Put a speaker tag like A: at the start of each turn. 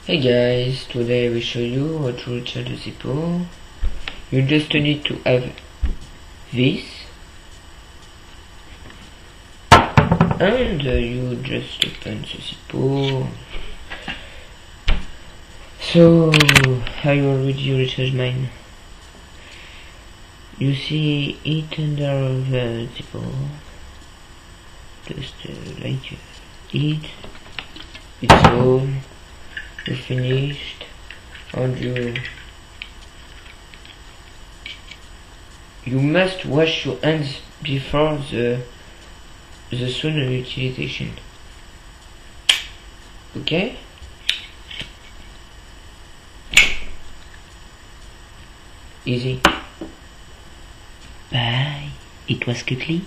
A: Hey guys, today I will show you how to recharge the zippo. You just need to have this and you just open the zippo. So I already recharged mine. You see it under the zippo. Just like it. It's all. You finished and you must wash your hands before the soon utilization. Okay? Easy.
B: Bye. It was quickly.